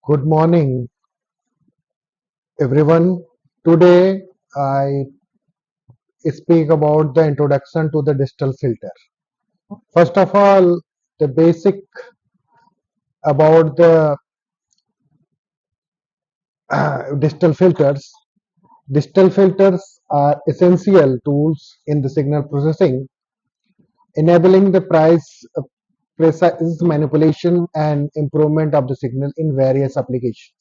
Good morning, everyone. Today, I speak about the introduction to the digital filter. First of all, the basic about the digital filters. Digital filters are essential tools in the signal processing, enabling the precise manipulation and improvement of the signal in various applications.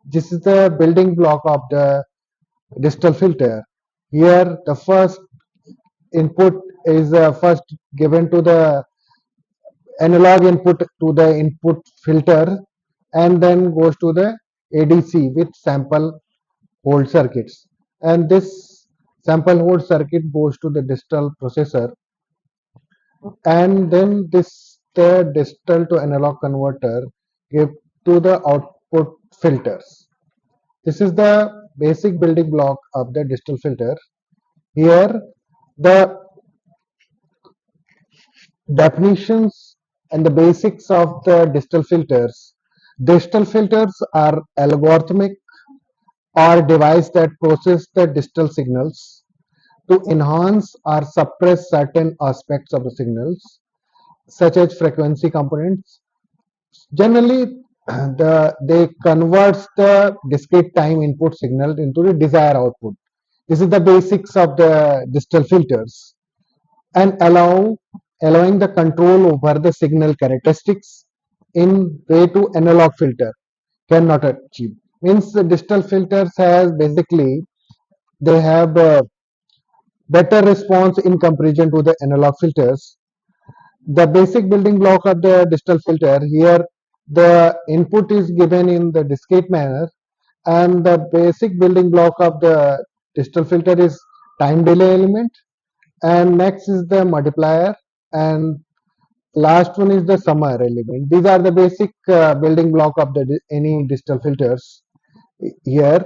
This is the building block of the digital filter. Here, the first input is first given to the analog input to the input filter and then goes to the ADC with sample hold circuits, and this sample hold circuit goes to the digital processor, and then this the digital to analog converter give to the output filters. This is the basic building block of the digital filter. Here the definitions and the basics of the digital filters. Digital filters are algorithmic or device that process the digital signals to enhance or suppress certain aspects of the signals, such as frequency components. Generally, they converts the discrete time input signal into the desired output. This is the basics of the digital filters, and allowing the control over the signal characteristics in way to analog filter cannot achieve. Means the digital filters has basically they have a better response in comparison to the analog filters. The basic building block of the digital filter, here the input is given in the discrete manner, and the basic building block of the digital filter is time delay element, and next is the multiplier, and last one is the summer element. These are the basic building block of the any digital filters. Here,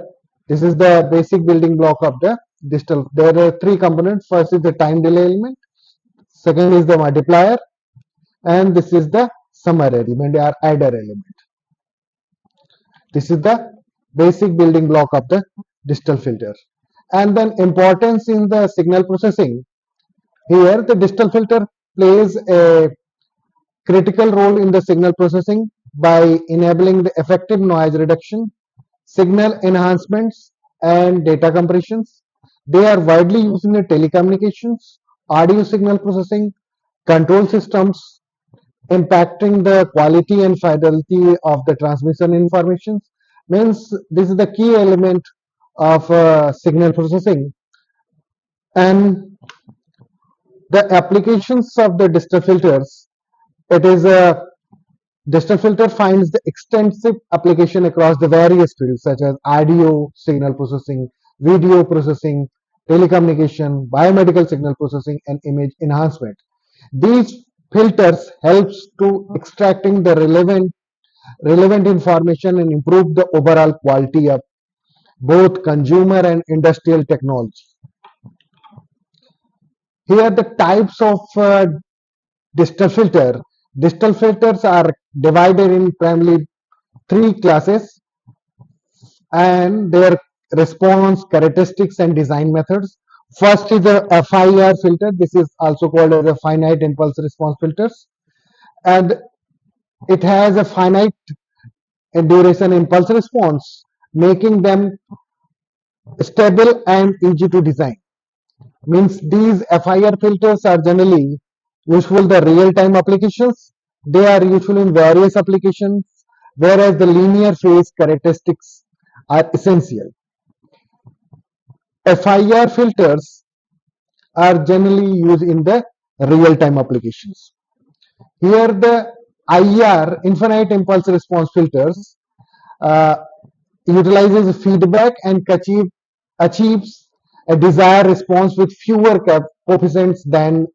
this is the basic building block of the digital. There are three components. First is the time delay element. Second is the multiplier, and this is the summer element or adder element. This is the basic building block of the digital filter. And then importance in the signal processing. Here, the digital filter plays a critical role in the signal processing by enabling the effective noise reduction, signal enhancements, and data compressions. They are widely used in the telecommunications, audio signal processing, control systems, impacting the quality and fidelity of the transmission information. Means this is the key element of signal processing, and the applications of the digital filters. It is a digital filter finds the extensive application across the various fields such as audio signal processing, video processing, telecommunication, biomedical signal processing, and image enhancement. These filters helps to extracting the relevant information and improve the overall quality of both consumer and industrial technology. Here the types of digital filter. Digital filters are divided in primarily three classes and their response characteristics and design methods. First is the FIR filter. This is also called as a finite impulse response filters, and it has a finite duration impulse response, making them stable and easy to design. Means these FIR filters are generally useful the real-time applications. They are useful in various applications, whereas the linear phase characteristics are essential. FIR filters are generally used in the real-time applications. Here the IR, infinite impulse response filters, uh, utilizes feedback and achieves a desired response with fewer coefficients than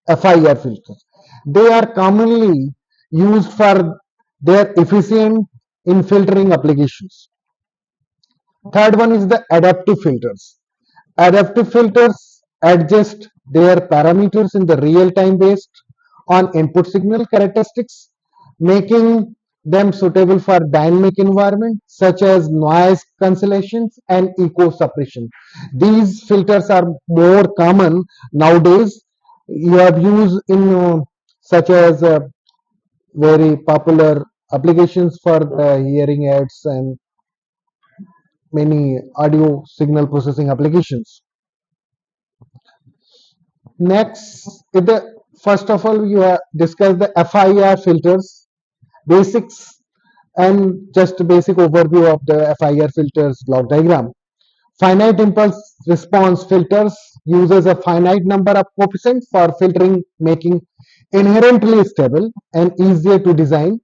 FIR filters. They are commonly used for their efficient in filtering applications. Third one is the adaptive filters. Adaptive filters adjust their parameters in the real time based on input signal characteristics, making them suitable for dynamic environment such as noise cancellations and echo suppression. These filters are more common nowadays. You have used in such as very popular applications for hearing aids and many audio signal processing applications. Next, first of all, you discuss the FIR filters, basics, and just a basic overview of the FIR filters block diagram. Finite impulse response filters uses a finite number of coefficients for filtering, making inherently stable and easier to design.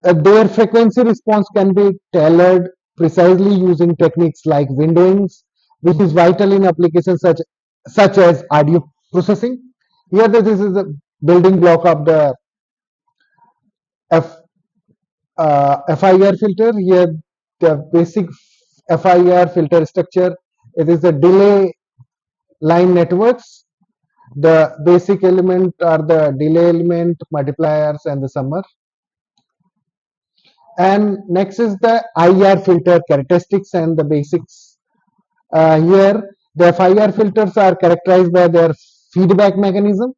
Their frequency response can be tailored precisely using techniques like windowings, which is vital in applications such as audio processing. Here, this is a building block of the F, FIR filter. Here, the basic FIR filter structure. It is the delay line networks. The basic element are the delay element, multipliers, and the summer. And next is the IR filter characteristics and the basics. Here, the FIR filters are characterized by their feedback mechanism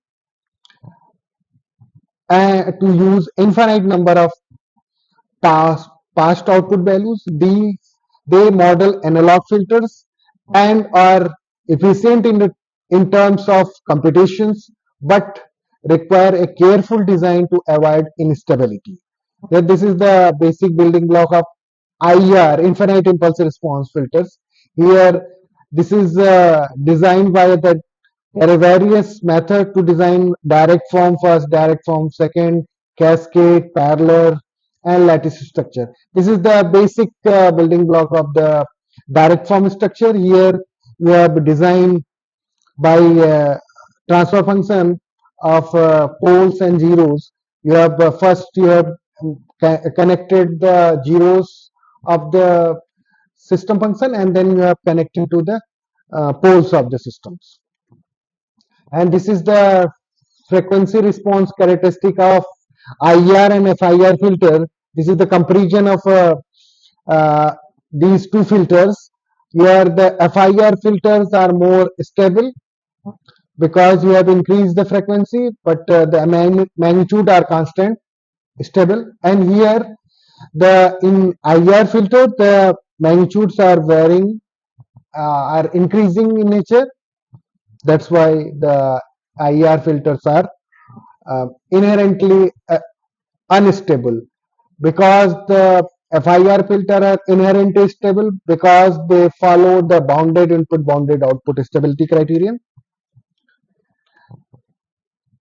and to use infinite number of past, past output values. They model analog filters and are efficient in terms of computations, but require a careful design to avoid instability. This is the basic building block of IR, infinite impulse response filters. Here, this is designed by the there are various methods to design direct form first, direct form second, cascade, parallel, and lattice structure. This is the basic building block of the direct form structure. Here you have design by transfer function of poles and zeros. You have first you have connected the zeros of the system function, and then you have connected to the poles of the systems. And this is the frequency response characteristic of IR and FIR filter. This is the comparison of uh, these two filters. Here the FIR filters are more stable because you have increased the frequency, but the magnitude are constant, stable. And here the in IR filter the magnitudes are varying, are increasing in nature. That's why the IR filters are inherently unstable, because the FIR filter are inherently stable because they follow the bounded input bounded output stability criterion.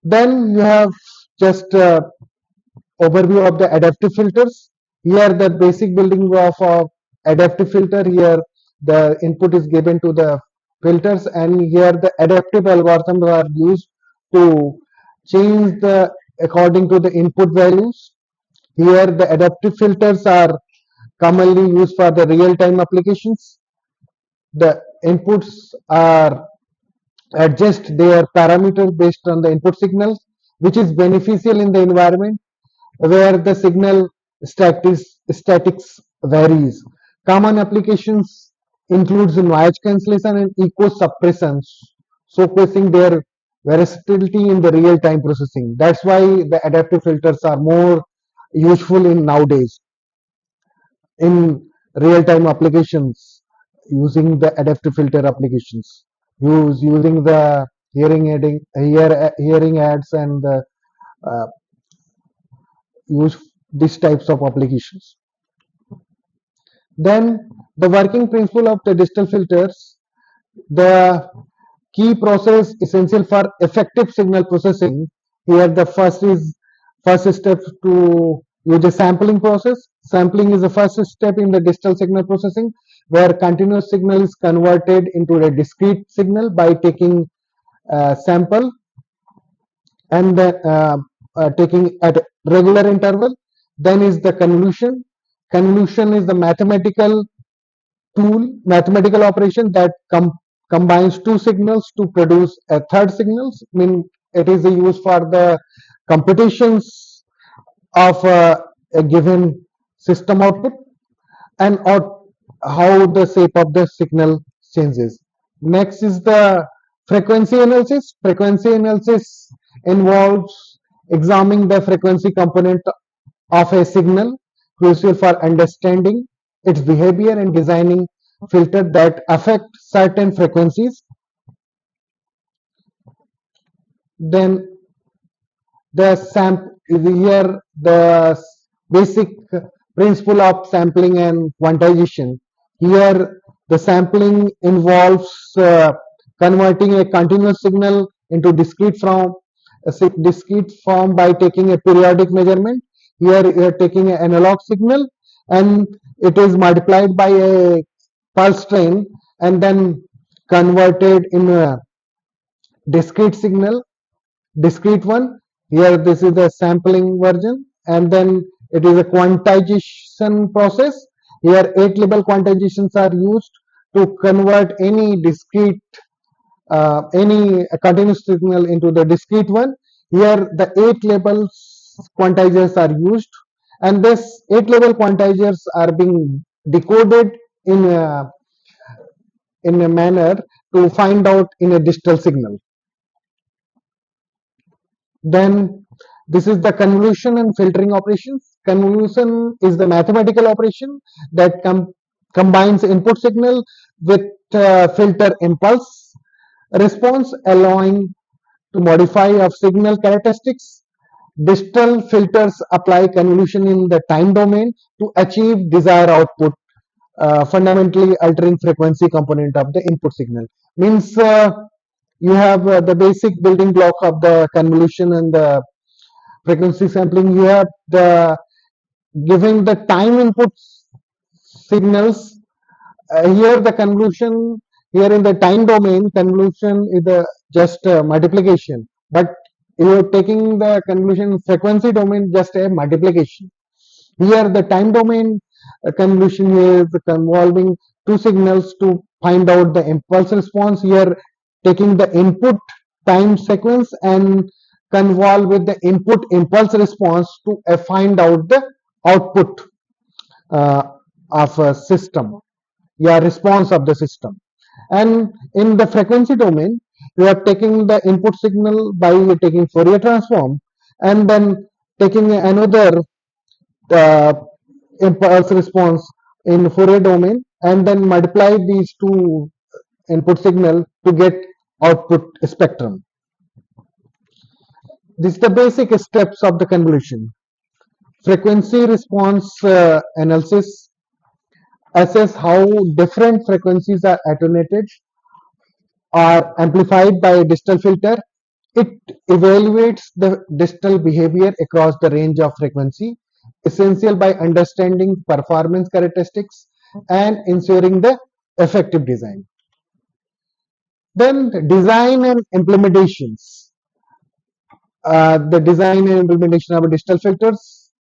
Then you have just overview of the adaptive filters. Here the basic building block of adaptive filter. Here the input is given to the filters, and here the adaptive algorithms are used to change the according to the input values. Here the adaptive filters are commonly used for the real-time applications. The inputs are adjust their parameters based on the input signals, which is beneficial in the environment where the signal statics varies. Common applications includes noise cancellation and echo suppression, showcasing their versatility in the real-time processing. That's why the adaptive filters are more useful in nowadays in real-time applications using the adaptive filter applications. Using the hearing aids and the uh, use these types of applications. Then the working principle of the digital filters, the key process essential for effective signal processing. Here the first step to use a sampling process. Sampling is the first step in the digital signal processing, where continuous signal is converted into a discrete signal by taking sample and taking at regular interval. Then is the convolution. Convolution is the mathematical operation that combines two signals to produce a third signal. I mean, it is used for the computations of a given system output and how the shape of the signal changes. Next is the frequency analysis. Frequency analysis involves examining the frequency component of a signal, crucial for understanding its behavior and designing filters that affect certain frequencies. Then the here the basic principle of sampling and quantization. Here the sampling involves converting a continuous signal into discrete form by taking a periodic measurement. Here you are taking an analog signal and it is multiplied by a pulse train and then converted in a discrete signal, discrete one. Here this is the sampling version and then it is a quantization process. Here 8 level quantizations are used to convert any discrete any continuous signal into the discrete one. Here the 8 levels quantizers are used and this 8 level quantizers are being decoded in a manner to find out in a digital signal. Then this is the convolution and filtering operations. Convolution is the mathematical operation that combines input signal with filter impulse response, allowing to modify of signal characteristics. Digital filters apply convolution in the time domain to achieve desired output, fundamentally altering frequency component of the input signal. Means you have the basic building block of the convolution and the frequency sampling. You have the giving the time input signals. Here the convolution, here in the time domain, convolution is the just multiplication, but you are taking the convolution frequency domain just a multiplication. Here the time domain convolution is convolving two signals to find out the impulse response. Here taking the input time sequence and convolve with the input impulse response to find out the output uh, of a system, yeah, response of the system. And in the frequency domain, you are taking the input signal by taking Fourier transform and then taking another uh, impulse response in Fourier domain and then multiply these two input signal to get output spectrum. This is the basic steps of the convolution. Frequency response analysis assess how different frequencies are attenuated or amplified by a digital filter. It evaluates the digital behavior across the range of frequency, essential by understanding performance characteristics and ensuring the effective design. Then the design and implementations. The design and implementation of digital filters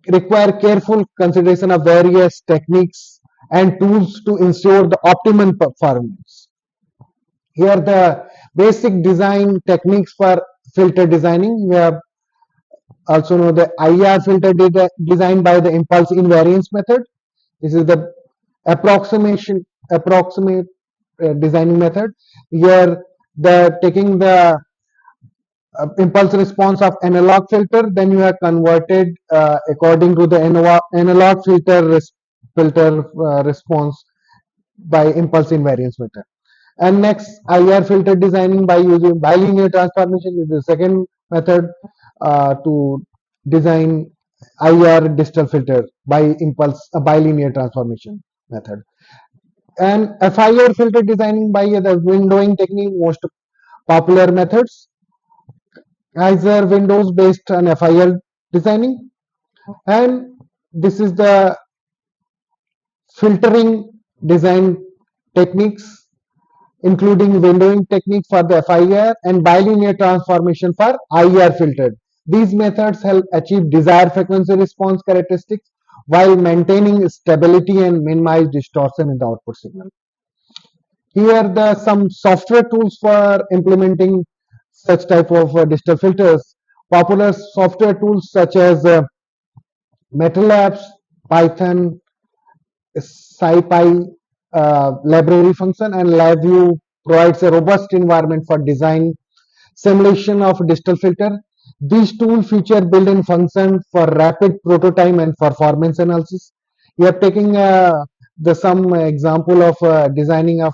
require careful consideration of various techniques and tools to ensure the optimum performance. Here the basic design techniques for filter designing. We have also know the IR filter designed by the impulse invariance method. This is the approximate designing method. Here the taking the impulse response of analog filter, then you have converted according to the analog filter response by impulse invariance method. And next, IR filter designing by using bilinear transformation is the second method to design IR digital filter by impulse bilinear transformation method. And FIR filter designing by the windowing technique, most popular methods. Either windows based on FIR designing, and this is the filtering design techniques including windowing technique for the FIR and bilinear transformation for IR filtered. These methods help achieve desired frequency response characteristics while maintaining stability and minimize distortion in the output signal. Here the some software tools for implementing such type of digital filters. Popular software tools such as MATLAB, Python, SciPy library function, and LabVIEW provides a robust environment for design simulation of digital filter. These tools feature built-in functions for rapid prototype and performance analysis. We are taking the some example of designing of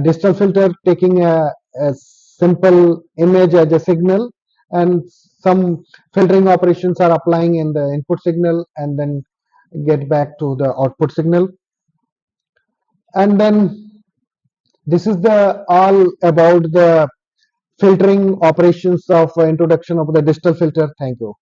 digital filter, taking a simple image as a signal, and some filtering operations are applying in the input signal, and then get back to the output signal. And then this is the all about the filtering operations of introduction of the digital filter. Thank you.